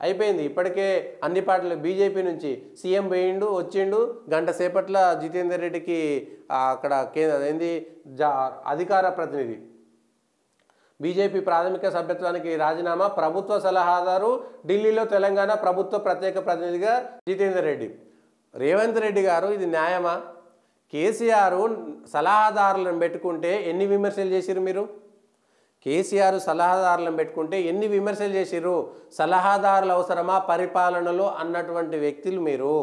అయిపోయింది. ఇప్పటికే అన్ని పార్టీలు బీజేపీ నుంచి సీఎం పోయిండు, వచ్చిండు, గంట సేపట్ల జితేందర్ రెడ్డికి అక్కడ ఏంది అధికార ప్రతినిధి బీజేపీ ప్రాథమిక సభ్యత్వానికి రాజీనామా, ప్రభుత్వ సలహాదారు ఢిల్లీలో తెలంగాణ ప్రభుత్వ ప్రత్యేక ప్రతినిధిగా జితేందర్ రెడ్డి. రేవంత్ రెడ్డి గారు ఇది న్యాయమా? కేసీఆర్ సలహాదారులను పెట్టుకుంటే ఎన్ని విమర్శలు చేసిరు మీరు? కేసీఆర్ సలహాదారులను పెట్టుకుంటే ఎన్ని విమర్శలు చేసిరు? సలహాదారులు అవసరమా పరిపాలనలో అన్నటువంటి వ్యక్తులు మీరు.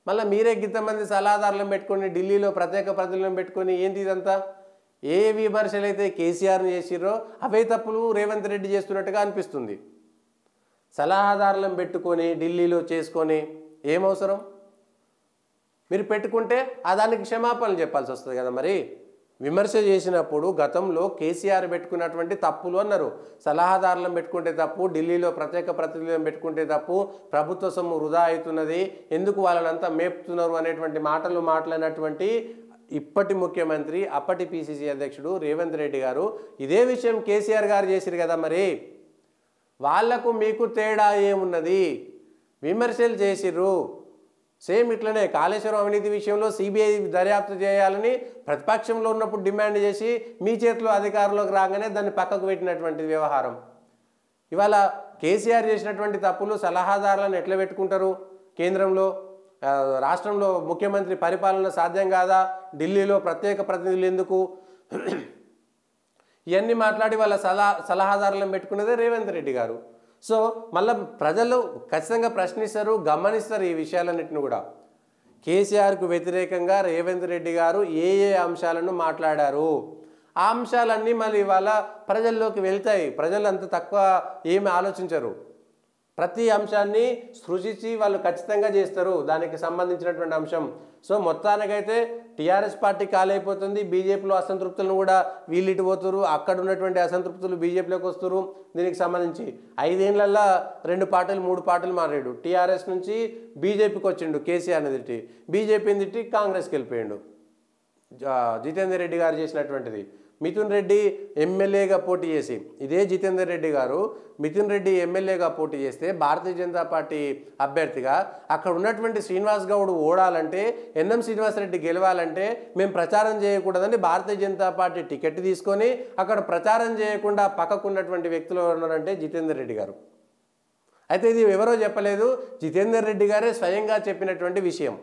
మళ్ళీ మీరే గింతమంది సలహాదారులను పెట్టుకొని ఢిల్లీలో ప్రత్యేక ప్రతినిధులను పెట్టుకొని ఏంటి ఇదంతా? ఏ విమర్శలు అయితే కేసీఆర్ని చేసిర్రో అవే తప్పులు రేవంత్ రెడ్డి చేస్తున్నట్టుగా అనిపిస్తుంది. సలహాదారులను పెట్టుకొని ఢిల్లీలో చేసుకొని ఏమవసరం? మీరు పెట్టుకుంటే దానికి క్షమాపణలు చెప్పాల్సి వస్తుంది కదా. మరి విమర్శ చేసినప్పుడు గతంలో కేసీఆర్ పెట్టుకున్నటువంటి తప్పులు అన్నారు. సలహాదారులను పెట్టుకుంటే తప్పు, ఢిల్లీలో ప్రత్యేక ప్రతినిధులను పెట్టుకుంటే తప్పు, ప్రభుత్వ సొమ్ము వృధా అవుతున్నది, ఎందుకు వాళ్ళనంతా మేపుతున్నారు అనేటువంటి మాటలు మాట్లాడినటువంటి ఇప్పటి ముఖ్యమంత్రి అప్పటి పిసిసి అధ్యక్షుడు రేవంత్ రెడ్డి గారు ఇదే విషయం కేసీఆర్ గారు చేసిరు కదా. మరి వాళ్లకు మీకు తేడా ఏమున్నది? విమర్శలు చేసిర్రు. సేమ్ ఇట్లనే కాళేశ్వరం అవినీతి విషయంలో సిబిఐ దర్యాప్తు చేయాలని ప్రతిపక్షంలో ఉన్నప్పుడు డిమాండ్ చేసి మీ చేతిలో అధికారంలోకి రాగానే దాన్ని పక్కకు పెట్టినటువంటి వ్యవహారం. ఇవాళ కేసీఆర్ చేసినటువంటి తప్పులు సలహాదారులను ఎట్లా పెట్టుకుంటారు? కేంద్రంలో రాష్ట్రంలో ముఖ్యమంత్రి పరిపాలన సాధ్యం కాదా? ఢిల్లీలో ప్రత్యేక ప్రతినిధులు ఎందుకు? ఇవన్నీ మాట్లాడి వాళ్ళ సలహాదారులను పెట్టుకున్నదే రేవంత్ రెడ్డి గారు. సో మళ్ళీ ప్రజలు ఖచ్చితంగా ప్రశ్నిస్తారు, గమనిస్తారు ఈ విషయాలన్నింటిని కూడా. కేసీఆర్కు వ్యతిరేకంగా రేవంత్ రెడ్డి గారు ఏ అంశాలను మాట్లాడారు, ఆ అంశాలన్నీ మళ్ళీ ఇవాళ ప్రజల్లోకి వెళ్తాయి. ప్రజలు అంత తక్కువ ఏమి ఆలోచించరు. ప్రతి అంశాన్ని సృష్టించి వాళ్ళు ఖచ్చితంగా చేస్తారు దానికి సంబంధించినటువంటి అంశం. సో మొత్తానికైతే టీఆర్ఎస్ పార్టీ కాలైపోతుంది. బీజేపీలో అసంతృప్తులను కూడా వీళ్ళిటి పోతురు, అక్కడ ఉన్నటువంటి అసంతృప్తులు బీజేపీలోకి వస్తారు. దీనికి సంబంధించి 5 ఏళ్లలో 2 పార్టీలు 3 పార్టీలు మారాడు. టీఆర్ఎస్ నుంచి బీజేపీకి వచ్చిండు, కేసీఆర్ని తిట్టి, బీజేపీని తిట్టి కాంగ్రెస్కి వెళ్ళిపోయాడు. జితేందర్ రెడ్డి గారు చేసినటువంటిది. మిథున్ రెడ్డి ఎమ్మెల్యేగా పోటీ చేసి ఇదే జితేందర్ రెడ్డి గారు మిథున్ రెడ్డి ఎమ్మెల్యేగా పోటీ చేస్తే భారతీయ జనతా పార్టీ అభ్యర్థిగా అక్కడ ఉన్నటువంటి శ్రీనివాస్ గౌడ్ ఓడాలంటే, ఎన్ఎం శ్రీనివాసరెడ్డి గెలవాలంటే మేము ప్రచారం చేయకూడదని భారతీయ జనతా పార్టీ టికెట్ తీసుకొని అక్కడ ప్రచారం చేయకుండా పక్కకున్నటువంటి వ్యక్తులు ఉన్నారంటే జితేందర్ రెడ్డి గారు. అయితే ఇది ఎవరో చెప్పలేదు, జితేందర్ రెడ్డి గారే స్వయంగా చెప్పినటువంటి విషయం.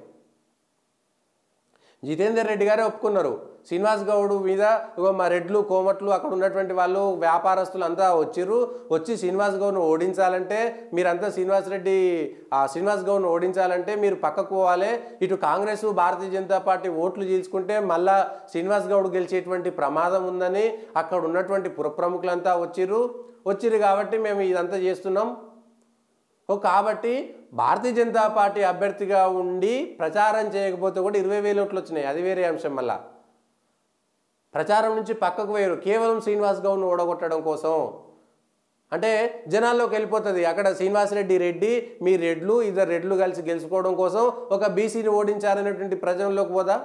జితేందర్ రెడ్డి గారే ఒప్పుకున్నారు. శ్రీనివాస్ గౌడ్ మీద మా రెడ్లు కోమట్లు అక్కడ ఉన్నటువంటి వాళ్ళు వ్యాపారస్తులు అంతా వచ్చి శ్రీనివాస్ గౌడ్ను ఓడించాలంటే మీరంతా శ్రీనివాస్ గౌడ్ను ఓడించాలంటే మీరు పక్కకు పోవాలి, ఇటు కాంగ్రెస్ భారతీయ జనతా పార్టీ ఓట్లు చీల్చుకుంటే మళ్ళా శ్రీనివాస్ గౌడ్ గెలిచేటువంటి ప్రమాదం ఉందని అక్కడ ఉన్నటువంటి పురప్రముఖులంతా వచ్చిర్రు కాబట్టి మేము ఇదంతా చేస్తున్నాం. కాబట్టి భారతీయ జనతా పార్టీ అభ్యర్థిగా ఉండి ప్రచారం చేయకపోతే కూడా 20,000 ఓట్లు వచ్చినాయి, అది వేరే అంశం. మళ్ళా ప్రచారం నుంచి పక్కకు వేరు కేవలం శ్రీనివాస్ గౌడ్ను ఓడగొట్టడం కోసం. అంటే జనాల్లోకి వెళ్ళిపోతుంది, అక్కడ శ్రీనివాసరెడ్డి రెడ్డి, మీ రెడ్లు, 2 రెడ్లు కలిసి గెలుచుకోవడం కోసం ఒక బీసీని ఓడించారనేటువంటి ప్రజల్లోకి పోదా?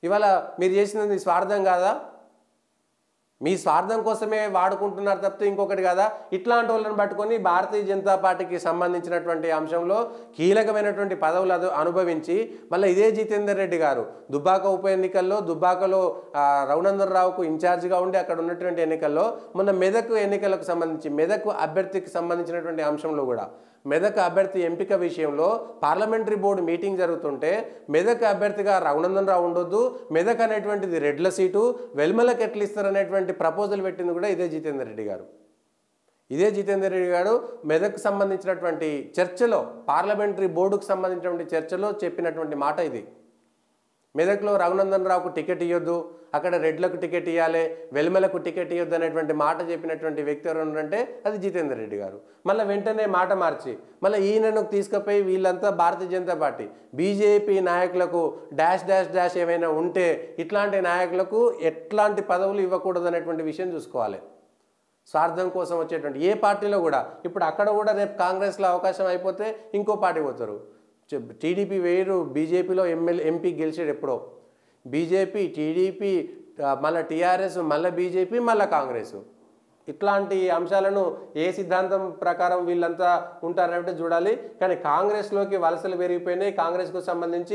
ఇవాళ మీరు చేసినది స్వార్థం కాదా? మీ స్వార్థం కోసమే వాడుకుంటున్నారు తప్పితే ఇంకొకటి కదా. ఇట్లాంటి వాళ్ళని పట్టుకొని భారతీయ జనతా పార్టీకి సంబంధించినటువంటి అంశంలో కీలకమైనటువంటి పదవులు అనుభవించి మళ్ళీ ఇదే జితేందర్ రెడ్డి గారు దుబ్బాక ఉప ఎన్నికల్లో దుబ్బాకలో రఘునందన్ రావుకు ఇన్ఛార్జిగా ఉండి అక్కడ ఉన్నటువంటి ఎన్నికల్లో మొన్న మెదక్ ఎన్నికలకు సంబంధించి మెదక్ అభ్యర్థికి సంబంధించినటువంటి అంశంలో కూడా మెదక్ అభ్యర్థి ఎంపిక విషయంలో పార్లమెంటరీ బోర్డు మీటింగ్ జరుగుతుంటే మెదక్ అభ్యర్థిగా రఘునందన్ రావు ఉండొద్దు, మెదక్ అనేటువంటిది రెడ్ల సీటు, వెల్మలకు ఎట్లు ఇస్తారనేటువంటి ప్రపోజల్ పెట్టింది కూడా ఇదే జితేందర్ రెడ్డి గారు. ఇదే జితేందర్ రెడ్డి గారు మెదక్ సంబంధించినటువంటి చర్చలో, పార్లమెంటరీ బోర్డుకు సంబంధించినటువంటి చర్చలో చెప్పినటువంటి మాట ఇది. మెదక్లో రఘునందన్ రావుకు టికెట్ ఇవ్వద్దు, అక్కడ రెడ్లకు టికెట్ ఇవ్వాలి, వెల్మలకు టికెట్ ఇవ్వద్దు అనేటువంటి మాట చెప్పినటువంటి వ్యక్తి ఎవరు ఉన్నారంటే అది జితేందర్ రెడ్డి గారు. మళ్ళీ వెంటనే మాట మార్చి మళ్ళీ ఈయనను తీసుకుపోయి వీళ్ళంతా భారతీయ జనతా పార్టీ బీజేపీ నాయకులకు డాష్ డాష్ డాష్ ఏమైనా ఉంటే ఇట్లాంటి నాయకులకు ఎట్లాంటి పదవులు ఇవ్వకూడదు అనేటువంటి విషయం చూసుకోవాలి. స్వార్థం కోసం వచ్చేటువంటి ఏ పార్టీలో కూడా ఇప్పుడు అక్కడ కూడా రేపు కాంగ్రెస్లో అవకాశం అయిపోతే ఇంకో పార్టీ పోతారు. టీడీపీ వేరు, బీజేపీలో ఎంపీ గెలిచాడు ఎప్పుడో, బీజేపీ టీడీపీ మళ్ళీ టీఆర్ఎస్ మళ్ళీ బీజేపీ మళ్ళీ కాంగ్రెస్. ఇట్లాంటి అంశాలను ఏ సిద్ధాంతం ప్రకారం వీళ్ళంతా ఉంటారంటే చూడాలి. కానీ కాంగ్రెస్లోకి వలసలు పెరిగిపోయినాయి. కాంగ్రెస్కు సంబంధించి